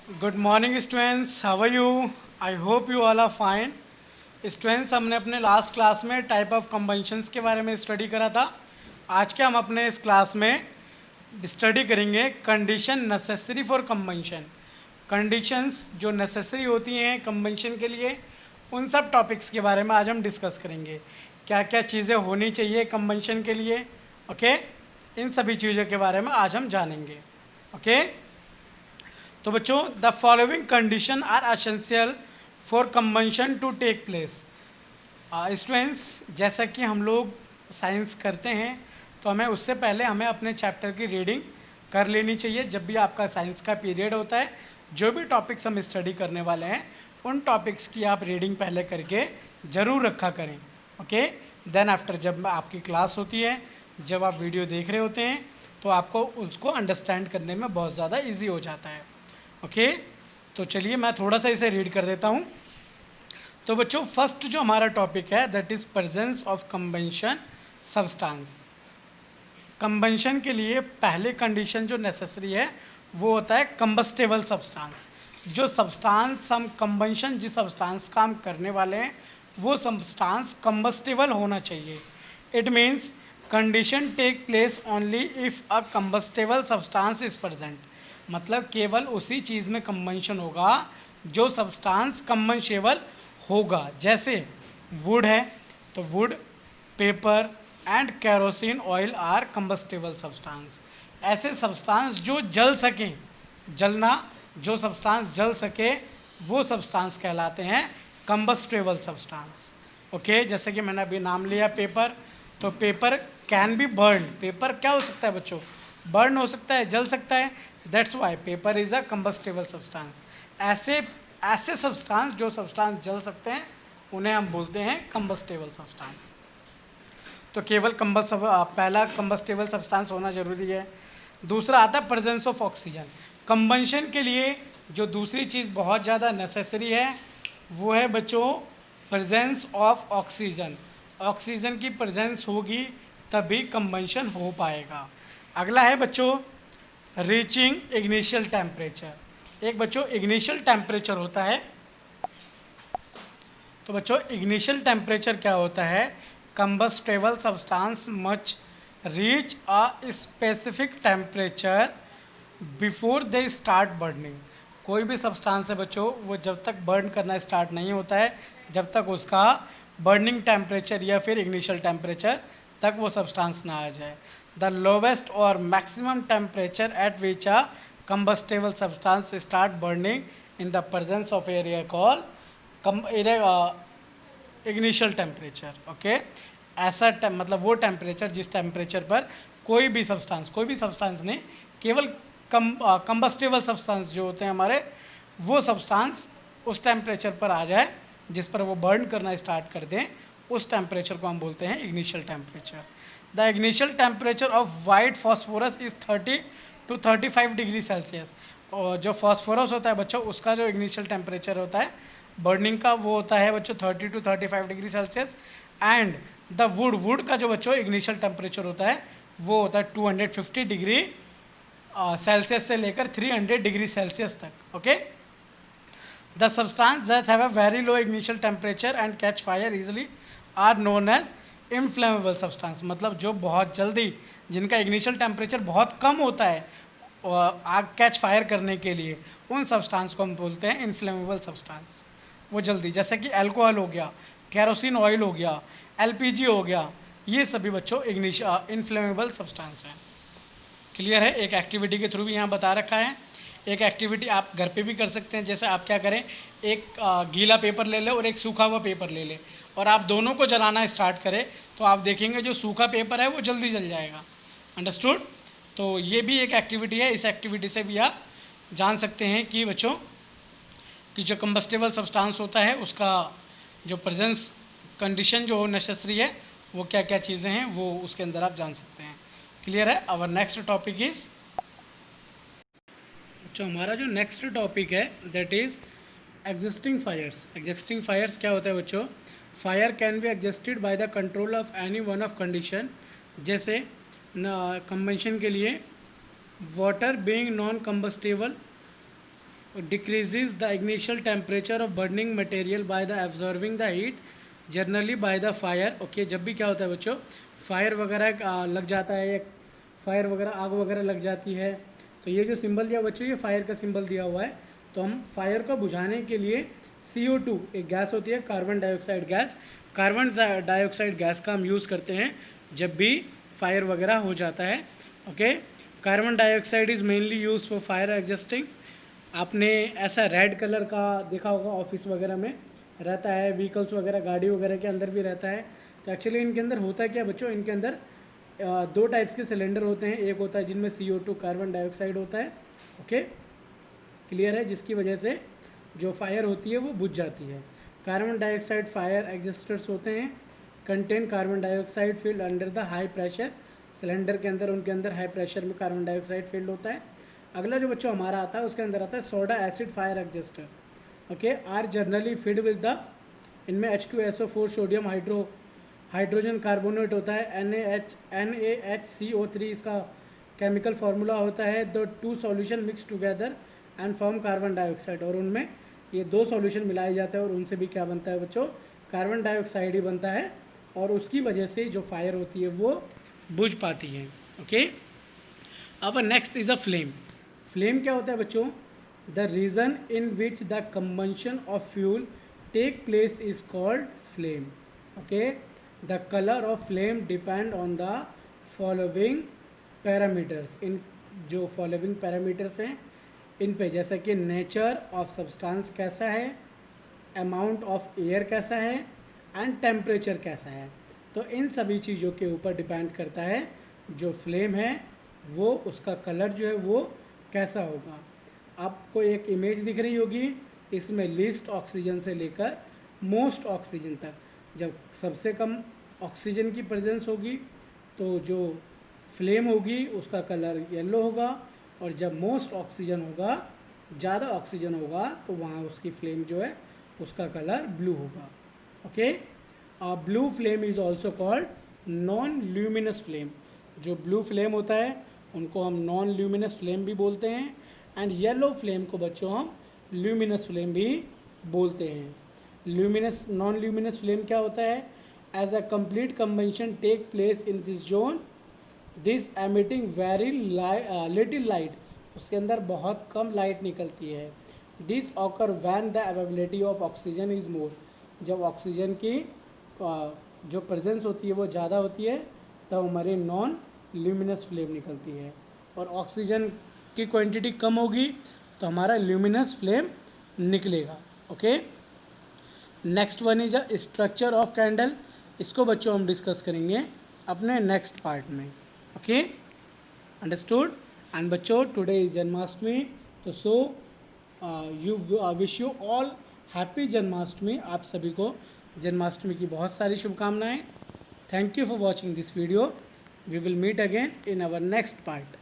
Good morning students, how are you? I hope you all are fine. Students, हमने अपने last class में type of combustions के बारे में स्टडी करा था। आज के हम अपने इस क्लास में स्टडी करेंगे condition necessary for combustion. Conditions जो नेसेसरी होती हैं कंबंशन के लिए, उन सब टॉपिक्स के बारे में आज हम डिस्कस करेंगे। क्या क्या चीज़ें होनी चाहिए कंबंशन के लिए, ओके? इन सभी चीज़ों के बारे में आज हम जानेंगे, ओके? तो बच्चों, the following condition are essential for combustion to take place. Students, जैसा कि हम लोग साइंस करते हैं तो उससे पहले हमें अपने चैप्टर की रीडिंग कर लेनी चाहिए। जब भी आपका साइंस का पीरियड होता है, जो भी टॉपिक्स हम स्टडी करने वाले हैं, उन टॉपिक्स की आप रीडिंग पहले करके ज़रूर रखा करें, ओके? देन आफ्टर जब आपकी क्लास होती है, जब आप वीडियो देख रहे होते हैं, तो आपको उसको अंडरस्टैंड करने में बहुत ज़्यादा ईजी हो जाता है, ओके? तो चलिए मैं थोड़ा सा इसे रीड कर देता हूँ। तो बच्चों, फर्स्ट जो हमारा टॉपिक है that is presence of combustion substance. Combustion के लिए पहले कंडीशन जो नेसेसरी है वो होता है कंबस्टेबल सब्सटेंस। जो सब्सटेंस हम कंबंशन जिस सब्सटेंस का हम करने वाले हैं वो सब्सटेंस कंबस्टेबल होना चाहिए। It means condition take place only if a combustible substance is present. मतलब केवल उसी चीज़ में कंबंशन होगा जो सब्सटेंस कंबंशेबल होगा। जैसे वुड है तो wood, paper and kerosene oil are combustible substance. ऐसे सब्सटेंस जो जल सकें, जलना, जो सब्सटेंस जल सके वो सब्सटेंस कहलाते हैं कंबस्टेबल सब्सटेंस, ओके? जैसे कि मैंने अभी नाम लिया पेपर, तो paper can be burn. Paper क्या हो सकता है बच्चों? बर्न हो सकता है, जल सकता है। That's why paper is a combustible substance. ऐसे ऐसे सब्सटेंस जो सब्सटेंस जल सकते हैं उन्हें हम बोलते हैं कंबस्टेबल सब्सटेंस। तो केवल पहला कंबस्टेबल सब्सटेंस होना ज़रूरी है। दूसरा आता है प्रेजेंस ऑफ ऑक्सीजन। कंबंशन के लिए जो दूसरी चीज़ बहुत ज़्यादा नेसेसरी है वो है बच्चों प्रेजेंस ऑफ ऑक्सीजन। ऑक्सीजन की प्रेजेंस होगी तभी कंबंशन हो पाएगा। अगला है बच्चों रीचिंग इग्निशियल टेम्परेचर। एक बच्चों इग्निशियल टेम्परेचर होता है। तो बच्चों इग्निशियल टेम्परेचर क्या होता है? Combustible substance much reach a specific temperature before they start burning. कोई भी सब्सटेंस है बच्चों, वो जब तक बर्न करना स्टार्ट नहीं होता है, जब तक उसका बर्निंग टेम्परेचर या फिर इग्निशियल टेम्परेचर तक वो सब्सटेंस ना आ जाए। द लोवेस्ट और maximum temperature at which a combustible substance start burning in the presence of air call ignition temperature, okay? ऐसा मतलब वो टेम्परेचर जिस टेम्परेचर पर कोई भी सब्सटेंस नहीं, केवल कंबस्टेबल सब्सटेंस जो होते हैं हमारे, वो सब्सटेंस उस टेम्परेचर पर आ जाए जिस पर वो बर्न करना स्टार्ट कर दें, उस टेम्परेचर को हम बोलते हैं ignition temperature. The ignition temperature of white phosphorus is 30 to 35 degree Celsius. और जो फॉस्फोरस होता है बच्चों, उसका जो इग्निशियल टेम्परेचर होता है बर्निंग का, वो होता है बच्चों 30 to 35 degree Celsius. And the wood का जो बच्चों इग्निशियल टेम्परेचर होता है वो होता है 250 डिग्री सेल्सियस से लेकर 300 डिग्री सेल्सियस तक, okay? The substance that have a very low ignition temperature and catch fire easily are known as inflammable substance. मतलब जो बहुत जल्दी, जिनका इग्निशियल टेम्परेचर बहुत कम होता है आग कैच फायर करने के लिए, उन सब्सटेंस को हम बोलते हैं इनफ्लेमेबल सब्सटेंस। वो जल्दी, जैसे कि अल्कोहल हो गया, केरोसिन ऑयल हो गया, एलपीजी हो गया, ये सभी बच्चों इनफ्लेमेबल सब्सटेंस हैं। क्लियर है? एक एक्टिविटी के थ्रू भी यहाँ बता रखा है। एक एक्टिविटी आप घर पे भी कर सकते हैं। जैसे आप क्या करें, एक गीला पेपर ले लें और एक सूखा हुआ पेपर ले लें, और आप दोनों को जलाना स्टार्ट करें, तो आप देखेंगे जो सूखा पेपर है वो जल्दी जल जाएगा। अंडरस्टूड? तो ये भी एक एक्टिविटी है। इस एक्टिविटी से भी आप जान सकते हैं कि बच्चों कि जो कंबस्टेबल सब्सटेंस होता है उसका जो प्रेजेंस कंडीशन जो नेसेसरी है वो क्या क्या चीज़ें हैं, वो उसके अंदर आप जान सकते हैं। क्लियर है? आवर नेक्स्ट टॉपिक इज, जो हमारा जो नेक्स्ट टॉपिक है that is existing fires. Existing fires क्या होता है बच्चों? Fire can be existed by the control of any one of condition. जैसे कंबंशन के लिए water being non combustible decreases the initial temperature of burning material by the absorbing the heat generally by the fire. Okay, जब भी क्या होता है बच्चों, fire वगैरह लग जाता है, फायर वगैरह आग वगैरह लग जाती है, तो ये जो सिंबल दिया बच्चों, ये फायर का सिंबल दिया हुआ है। तो हम फायर को बुझाने के लिए CO2 एक गैस होती है, carbon dioxide gas, carbon dioxide gas का हम यूज़ करते हैं जब भी फायर वगैरह हो जाता है। Okay, carbon dioxide is mainly use for fire existing. आपने ऐसा रेड कलर का देखा होगा, ऑफिस वगैरह में रहता है, व्हीकल्स वगैरह गाड़ी वगैरह के अंदर भी रहता है। तो एक्चुअली इनके अंदर होता है क्या बच्चों, इनके अंदर दो टाइप्स के सिलेंडर होते हैं। एक होता है जिनमें CO2 कार्बन डाइऑक्साइड होता है, ओके क्लियर है, जिसकी वजह से जो फायर होती है वो बुझ जाती है। कार्बन डाइऑक्साइड फायर एग्जिस्टर्स होते हैं, contain carbon dioxide field under the high pressure. Cylinder के अंदर, उनके अंदर हाई प्रेशर में कार्बन डाइऑक्साइड फील्ड होता है। अगला जो बच्चों हमारा आता है उसके अंदर आता है soda acid fire extinguisher. Okay, are generally filled with the, इनमें H2SO4 सोडियम हाइड्रोजन कार्बोनेट होता है, NaHCO3 इसका केमिकल फार्मूला होता है। The two solution mix together and form carbon dioxide, और उनमें ये दो सॉल्यूशन मिलाए जाते हैं और उनसे भी क्या बनता है बच्चों, कार्बन डाइऑक्साइड ही बनता है, और उसकी वजह से जो फायर होती है वो बुझ पाती है। ओके, अब next is a flame. Flame क्या होता है बच्चों, the region in which the combustion of fuel take place is called flame. Okay, the colour of flame depend on the following parameters. इन जो फॉलोइंग पैरामीटर्स हैं इन पे, जैसा कि नेचर ऑफ सब्सटेंस कैसा है, अमाउंट ऑफ एयर कैसा है, एंड टेम्परेचर कैसा है। तो इन सभी चीज़ों के ऊपर डिपेंड करता है जो फ्लेम है वो, उसका कलर जो है वो कैसा होगा। आपको एक इमेज दिख रही होगी, इसमें लीस्ट ऑक्सीजन से लेकर मोस्ट ऑक्सीजन तक। जब सबसे कम ऑक्सीजन की प्रेजेंस होगी तो जो फ्लेम होगी उसका कलर येलो होगा, और जब मोस्ट ऑक्सीजन होगा, ज़्यादा ऑक्सीजन होगा, तो वहाँ उसकी फ्लेम जो है उसका कलर ब्लू होगा। Okay, blue flame is also called non luminous flame. जो ब्लू फ्लेम होता है उनको हम नॉन ल्यूमिनस फ्लेम भी बोलते हैं, एंड येलो फ्लेम को बच्चों हम ल्यूमिनस फ्लेम भी बोलते हैं। ल्यूमिनस नॉन ल्यूमिनस फ्लेम क्या होता है, as a complete combustion take place in this zone, this emitting very little light, उसके अंदर बहुत कम लाइट निकलती है। This occur when the availability of oxygen is more, जब ऑक्सीजन की जो प्रेजेंस होती है वो ज़्यादा होती है तब हमारी नॉन ल्यूमिनस फ्लेम निकलती है, और ऑक्सीजन की क्वांटिटी कम होगी तो हमारा ल्यूमिनस फ्लेम निकलेगा। Okay, next one is a structure of candle. इसको बच्चों हम डिस्कस करेंगे अपने नेक्स्ट पार्ट में। Okay, understood. एंड बच्चों टुडे इज जन्माष्टमी, तो so you wish you all happy Janmashtami. आप सभी को जन्माष्टमी की बहुत सारी शुभकामनाएं। Thank you for watching this video. We will meet again in our next part.